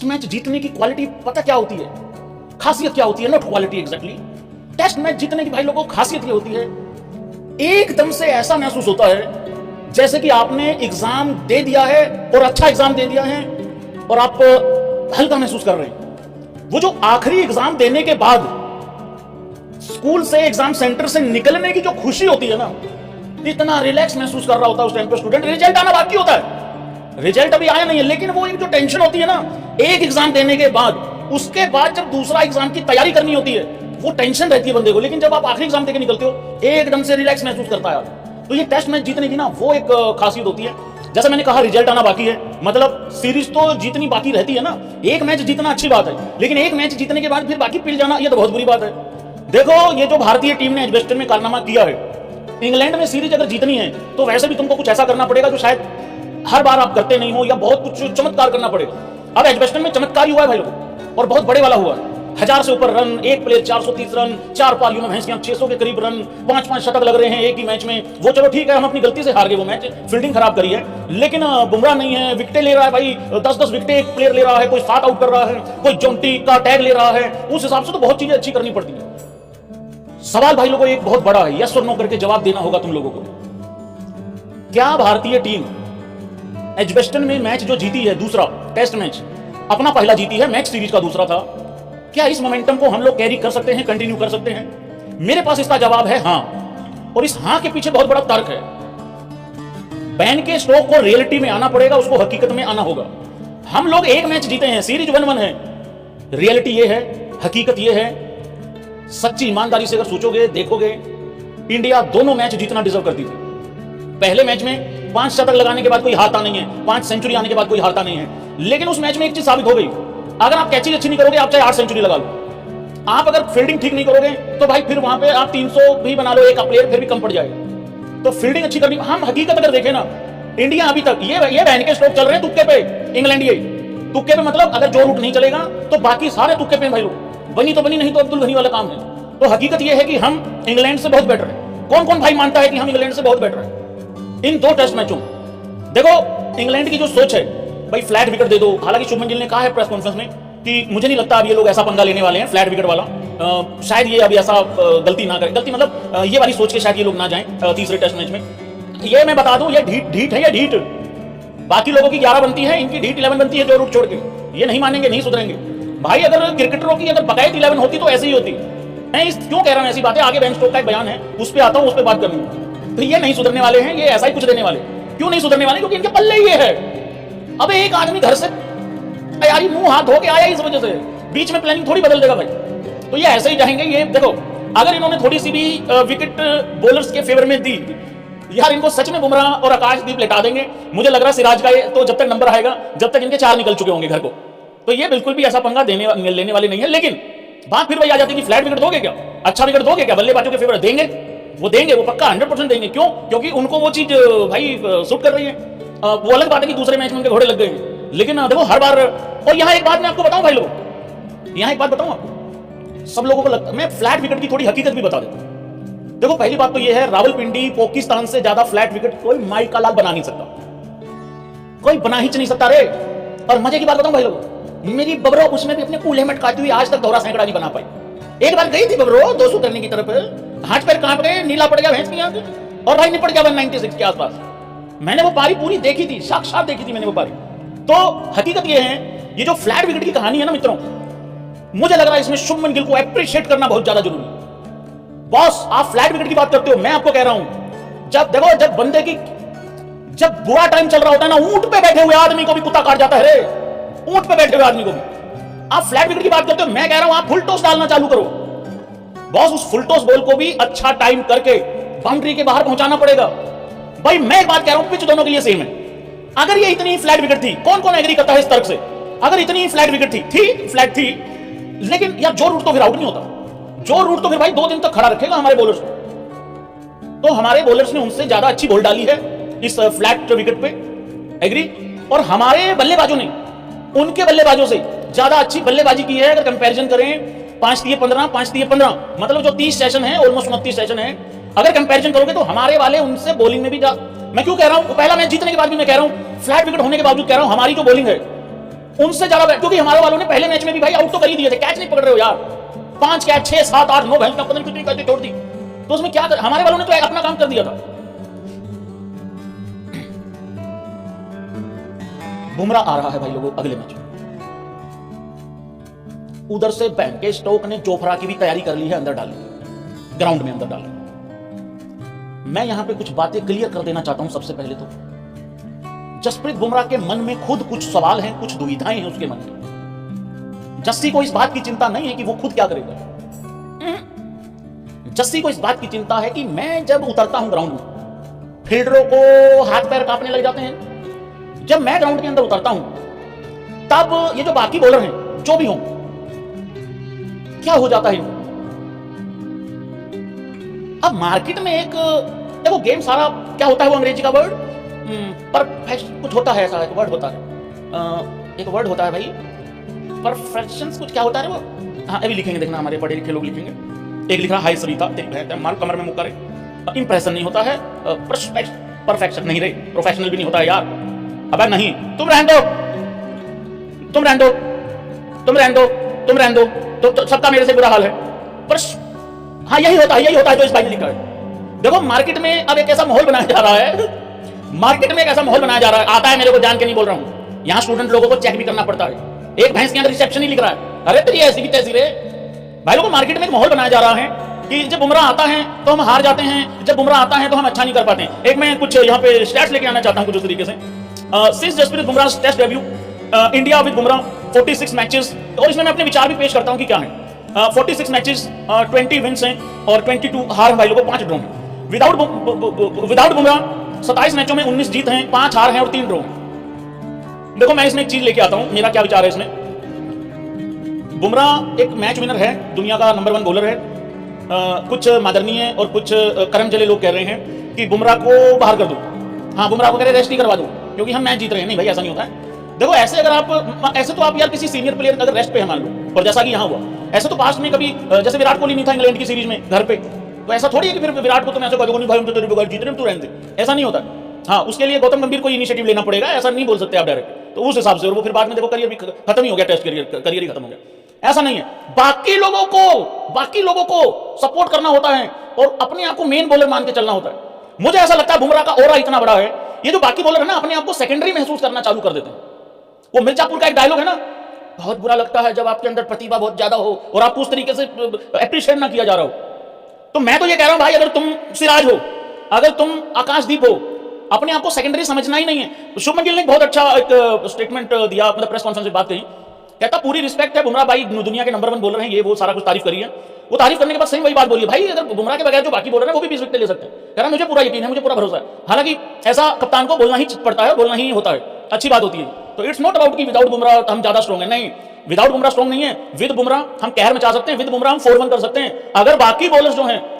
Test match जीतने की quality पता क्या होती है, खासियत क्या होती है, not quality exactly. Test match जीतने की भाई लोगों खासियत ये होती है, एकदम से ऐसा महसूस होता है जैसे कि आपने एग्जाम दे दिया है और अच्छा एग्जाम दे दिया है और आप हल्का महसूस कर रहे हैं। वो जो आखिरी एग्जाम देने के बाद स्कूल से एग्जाम सेंटर से निकलने की जो खुशी होती है ना, इतना रिलैक्स महसूस कर रहा होता है उस टाइम पे स्टूडेंट। रिजल्ट आना बाकी होता है, रिजल्ट अभी आया नहीं है, लेकिन वो एक जो टेंशन होती है ना एक एग्जाम देने के बाद, उसके बाद जब दूसरा एग्जाम की तैयारी करनी होती है वो टेंशन रहती है बंदे को। लेकिन जब आप आखिरी एग्जाम देके निकलते हो एकदम से रिलैक्स महसूस करता है। तो ये टेस्ट मैच जीतने की ना वो एक खासियत होती है। जैसे मैंने कहा रिजल्ट आना बाकी है, मतलब सीरीज तो जीतनी बाकी रहती है ना। एक मैच जीतना अच्छी बात है, लेकिन एक मैच जीतने के बाद फिर बाकी पिल जाना ये तो बहुत बुरी बात है। देखो ये जो भारतीय टीम ने एजबेस्टन में कारनामा किया है, इंग्लैंड में सीरीज अगर जीतनी है तो वैसे भी तुमको कुछ ऐसा करना पड़ेगा जो शायद हर बार आप करते नहीं हो, या बहुत कुछ चमत्कार करना पड़ेगा। अब एजबेस्टन में चमत्कार ही हुआ है भाई लोगों, और बहुत बड़े वाला हुआ है। 1000 से ऊपर रन, एक प्लेयर 430 रन, 4 पारियों में भैंस के 600 के करीब रन, 5-5 शतक लग रहे हैं एक ही मैच में। वो चलो ठीक है, हम अपनी गलती से हार गए वो मैच, फील्डिंग खराब करी है, लेकिन बुमराह नहीं है, विकेटें ले रहा है भाई, 10-10 विकेटें एक प्लेयर ले रहा है, कोई 7 आउट कर रहा है, कोई जोंटी का टैग ले रहा है। उस हिसाब से तो बहुत चीजें अच्छी करनी पड़ती है। सवाल भाई लोगों एक बहुत बड़ा है, यस और नो करके जवाब देना होगा तुम लोगों को। क्या भारतीय टीम एजबेस्टन में मैच जो जीती है, दूसरा टेस्ट मैच अपना पहला जीती है, मैच सीरीज का दूसरा था, क्या इस मोमेंटम को हम लोग कैरी कर सकते हैं, कंटिन्यू कर सकते हैं? मेरे पास इसका जवाब है हां, और इस हां के पीछे बहुत बड़ा तर्क है। बैन के स्ट्रोक को रियलिटी में आना पड़ेगा, उसको हकीकत में आना होगा। हम लोग एक मैच जीते हैं, सीरीज 1-1 है, रियलिटी ये है, हकीकत ये है, सच्ची ईमानदारी से अगर सोचोगे देखोगे, इंडिया दोनों मैच जीतना डिजर्व करती थी। पहले मैच में 5 शतक लगाने के बाद कोई हारता नहीं है, 5 सेंचुरी आने के बाद कोई हारता नहीं है, लेकिन उस मैच में एक चीज साबित हो गई, अगर आप कैचिंग अच्छी नहीं करोगे, आप चाहे 8 सेंचुरी लगा लो, आप अगर फील्डिंग ठीक नहीं करोगे तो भाई फिर वहां पे आप 300 भी बना लो, एक प्लेयर फिर भी कम पड़ जाएगा। तो फील्डिंग अच्छी करनी। हम हकीकत अगर देखें ना, इंडिया अभी तक ये बहन के स्ट्रोक चल रहे हैं तुक्के पे, इंग्लैंड ये तुक्के पे, मतलब अगर जो रूट नहीं चलेगा तो बाकी सारे तुक्के पे भाई लोग, बनी तो बनी, नहीं तो अब्दुल गनी वाला काम है। तो हकीकत यह है कि हम इंग्लैंड से बहुत बेटर है। कौन कौन भाई मानता है कि हम इंग्लैंड से बहुत बेटर है इन 2 टेस्ट मैचों में? देखो इंग्लैंड की जो सोच है भाई, फ्लैट विकेट दे दो। हालांकि शुभमन गिल ने कहा है प्रेस कॉन्फ्रेंस में कि मुझे नहीं लगता अब ये लोग ऐसा पंगा लेने वाले हैं फ्लैट विकेट वाला, शायद ये अभी ऐसा गलती ना करें। गलती मतलब ये वाली सोच के शायद ये लोग ना जाएं तीसरे टेस्ट मैच में। ये मैं बता दूं, ये ढीठ है, ये ढीठ। बाकी लोगों की 11 बनती है, इनकी ढीठ 11 बनती है, जो रूट छोड़ के। ये नहीं मानेंगे, नहीं सुधरेंगे भाई। अगर क्रिकेटरों की अगर बकायद 11 होती तो ऐसे ही होती। मैं क्यों कह रहा हूं ऐसी बातें, आगे बेन स्टोक्स का एक बयान है, उस पर आता हूं, उस पर बात करनी। तो ये नहीं सुधरने वाले हैं, ये ऐसा ही कुछ देने वाले। क्यों नहीं सुधरने वाले? क्योंकि इनके पल्ले ये है। अब एक आदमी घर से तैयारी मुंह हाथ धो के आया, इस वजह से बीच में प्लानिंग थोड़ी बदल देगा भाई। तो ये ऐसे ही जाएंगे। ये देखो, अगर इन्होंने थोड़ी सी भी विकेट बॉलर्स के फेवर में दी यार, इनको सच में बुमराह और आकाशदीप लेटा देंगे। मुझे लग रहा है सिराज का तो जब तक नंबर आएगा, जब तक इनके 4 निकल चुके होंगे घर को, तो ये बिल्कुल भी ऐसा पंगा लेने वाले नहीं है। लेकिन बात फिर वही आ जाती है कि फ्लैट विकेट दोगे क्या, अच्छा विकेट दोगे क्या, बल्लेबाजों के फेवर देंगे? वो देंगे, वो पक्का 100% देंगे। क्यों? क्योंकि उनको वो चीज भाई सूट कर रही है। वो अलग बात है कि दूसरे मैच में उनके घोड़े लग गए हैं, लेकिन देखो हर बार। और यहाँ एक बात मैं आपको बताऊं भाई लोग, यहाँ एक बात बताऊं आपको, सब लोगों को लगता, मैं फ्लैट विकेट की थोड़ी हकीकत भी बता देता हूं। देखो पहली बात तो ये है, रावलपिंडी पाकिस्तान से ज्यादा फ्लैट विकेट कोई माई का लाल बना नहीं सकता, कोई बना ही नहीं सकता रे। और मजे की बात बताऊं भाई लोग, मेरी बबरो उसमें भी अपने कूल्हे में अटकाती हुई आज तक दोहरा सैकड़ा नहीं बना पाई। एक बार गई थी बबरो 200 करने की तरफ, हाथ पैर कांप गए, नीला पड़ गया भैंस की आंख, और भाई निपट गया 196 के आसपास। मैंने वो पारी पूरी देखी थी, साक्षात देखी थी मैंने वो पारी। तो हकीकत ये है, ये जो फ्लैट विकेट की कहानी है ना मित्रों, मुझे लग रहा है इसमें शुभमन गिल को एप्रिशिएट करना बहुत ज्यादा जरूरी है। बॉस आप फ्लैट विकेट की बात करते हो, मैं आपको कह रहा हूं, जब देखो जब बंदे की जब बुरा टाइम चल रहा होता है ना, ऊंट पे बैठे हुए आदमी को भी कुत्ता काट जाता है रे, ऊंट पे बैठे हुए आदमी को भी। आप फ्लैट विकेट की बात करते हो, मैं कह रहा हूं आप फुल टॉस डालना चालू करो बॉस। उस फुल टॉस बॉल को भी अच्छा टाइम करके बाउंड्री के बाहर पहुंचाना पड़ेगा भाई। मैं एक बात कह रहा हूं, पिच दोनों के लिए सेम है। अगर ये इतनी फ्लैट विकेट थी, कौन कौन एग्री करता है इस तर्क से, अगर इतनी फ्लैट विकेट थी फ्लैट थी, लेकिन यार जो रूट तो फिर आउट नहीं होता, जो रूट तो फिर भाई 2 दिन तक खड़ा रखेगा हमारे बॉलर्स को। तो हमारे बॉलर्स ने उनसे ज्यादा अच्छी बॉल डाली है इस फ्लैट विकेट पे, एग्री। और हमारे बल्लेबाजों ने उनके बल्लेबाजों से ज्यादा अच्छी बल्लेबाजी की है। अगर कंपैरिजन करें 5 दिए 15, 5 दिए 15, मतलब जो 30 सेशन है, ऑलमोस्ट 29 सेशन है, अगर कंपैरिजन करोगे तो हमारे वाले उनसे बॉलिंग में भी मैं क्यों कह रहा हूं, पहला मैच जीतने के बाद भी मैं कह रहा हूं, फ्लैट विकेट होने के बावजूद कह रहा हूं, हमारी जो बॉलिंग है उनसे ज्यादा, क्योंकि हमारे वालों ने पहले मैच में भी भाई आउट तो कर ही दिए थे, कैच नहीं पकड़ रहे हो यार, 5 कैच 6 7 8 9 भैंस पता नहीं कितनी कैच छोड़ दी, तो उसमें क्या कर, हमारे वालों ने तो अपना काम कर दिया था। बुमराह आ रहा है भाई लोगों अगले मैच में, उधर से बैंक स्टोक ने जोफ्रा की भी तैयारी कर ली है, अंदर डालने, ग्राउंड में अंदर डालने। मैं यहां पे कुछ बातें क्लियर कर देना चाहता हूं। सबसे पहले तो जसप्रीत बुमराह के मन में खुद कुछ सवाल हैं, कुछ दुविधाएं हैं उसके मन में। जस्सी को इस बात की चिंता नहीं है कि वो खुद क्या करेगा, जस्सी को इस बात की चिंता है कि मैं जब उतरता हूं ग्राउंड में, फील्डरों को हाथ पैर कांपने लग जाते हैं। जब मैं ग्राउंड के अंदर उतरता हूं, तब ये जो बाकी बॉलर हैं, जो भी हों, क्या हो जाता है। अब मार्केट में एक देखो गेम सारा क्या होता है, वो अंग्रेजी का वर्ड परफेक्ट कुछ होता है, ऐसा एक वर्ड होता है, एक वर्ड होता है भाई परफेक्शन, कुछ क्या होता है वो, हाँ अभी लिखेंगे, देखना हमारे पढ़े लिखे लोग लिखेंगे। एक लिख रहा हाई सरिता, मार कमर में मुँह करे, इंप्रेशन नहीं होता है, परफेक्शन नहीं रे, प्रोफेशनल भी नहीं होता है यार। अब नहीं, तुम रहने दो, तुम रहने दो, तुम रहने दो, तुम रहने दो, तो सबका मेरे से बुरा हाल है, पर हाँ यही होता है जो इस भाई ने लिखा है। देखो मार्केट में अब एक ऐसा माहौल बनाया जा रहा है, मार्केट में एक ऐसा माहौल बनाया जा रहा है, आता है मेरे को जान के नहीं बोल रहा हूं, यहाँ स्टूडेंट लोगों को चेक भी करना पड़ता है, एक भैंस के अंदर रिसेप्शन ही लिख रहा है, अरे तेरी ऐसी की तैसी रे। भाई लोगों मार्केट में एक माहौल बनाया जा रहा है कि जब बुमराह आता है तो हम हार जाते हैं, जब बुमराह आता है तो हम अच्छा नहीं कर पाते हैं। एक मैं कुछ यहाँ पे स्टैट्स लेके आना चाहता हूँ कुछ उस तरीके से। Since Jasprit Bumrah test debut India with Bumrah 46 matches, और इसमें मैं अपने विचार भी पेश करता हूँ कि क्या है। 46 मैचेस 20 विन्स हैं और 22 हार भाई लोगों, 5 ड्रॉ हैं। विदाउट बुमराह 27 मैचों में 19 जीत हैं, 5 हार हैं और 3 ड्रॉ हैं। देखो मैं इसमें एक चीज लेके आता हूं, मेरा क्या विचार है इसमें। बुमराह एक मैच विनर है, दुनिया का नंबर 1 बॉलर है। कुछ मादरनीय और कुछ करम जले लोग कह रहे हैं कि बुमराह को बाहर कर दो, हाँ बुमराह को कह रहे रेस्ट ही करवा दो क्योंकि हम मैच जीत रहे हैं। नहीं भाई ऐसा नहीं होता है। देखो ऐसे अगर आप ऐसे तो आप यार किसी सीनियर प्लेयर अगर रेस्ट पे है मान लो, और जैसा कि यहाँ हुआ, ऐसे तो पास्ट में कभी जैसे विराट कोहली नहीं था इंग्लैंड की सीरीज में घर पे, तो ऐसा थोड़ी है कि फिर विराट को तुम ऐसे कहोगे नहीं भाई हम तो तेरे बगैर जीत रहे हैं तू रहने दे, ऐसा नहीं होता। हाँ उसके लिए गौतम गंभीर को इनिशिएटिव लेना पड़ेगा, ऐसा नहीं बोल सकते आप डायरेक्ट, तो उस हिसाब से। और वो फिर बाद में देखो करियर भी खत्म ही हो गया, टेस्ट करियर ही खत्म हो गया, ऐसा नहीं है। बाकी लोगों को सपोर्ट करना होता है और अपने आप को मेन बॉलर मान के चलना होता है। मुझे ऐसा लगता है बुमराह का ऑरा इतना बड़ा है, ये जो बाकी बॉलर है ना अपने आप को सेकेंडरी महसूस करना चालू कर देते हैं। वो मिर्जापुर का एक डायलॉग है ना, बहुत बुरा लगता है जब आपके अंदर प्रतिभा बहुत ज्यादा हो और आपको उस तरीके से एप्रिशिएट ना किया जा रहा हो। तो मैं तो ये कह रहा हूं भाई, अगर तुम सिराज हो, अगर तुम आकाशदीप हो, अपने आप को सेकेंडरी समझना ही नहीं है। शुभमन गिल ने बहुत अच्छा एक स्टेटमेंट दिया, मतलब प्रेस कॉन्फ्रेंस में बात कही, कहता पूरी रिस्पेक्ट है बुमराह भाई दुनिया के नंबर 1 बॉलर हैं, ये वो सारा कुछ तारीफ करी है। वो तारीफ करने के बाद सही वही बात बोली भाई, अगर बुमराह के बगैर जो बाकी बॉलर है वो भी 20 विकेट ले सकते हैं। कह रहा मुझे पूरा यकीन है, मुझे पूरा भरोसा है। हालांकि ऐसा कप्तान को बोलना ही पड़ता है, बोलना ही होता है, अच्छी बात होती है। तो इट्स नॉट अबाउट कि विदाउट बुमराह हम ज्यादा स्ट्रॉन्ग है, नहीं, विदाउट बुमराह स्ट्रॉन्ग नहीं है। विद बुमराह हम कहर मचा सकते हैं, विद बुमराह हम 4-1 कर सकते हैं। अगर बाकी बॉलर्स जो हैं वो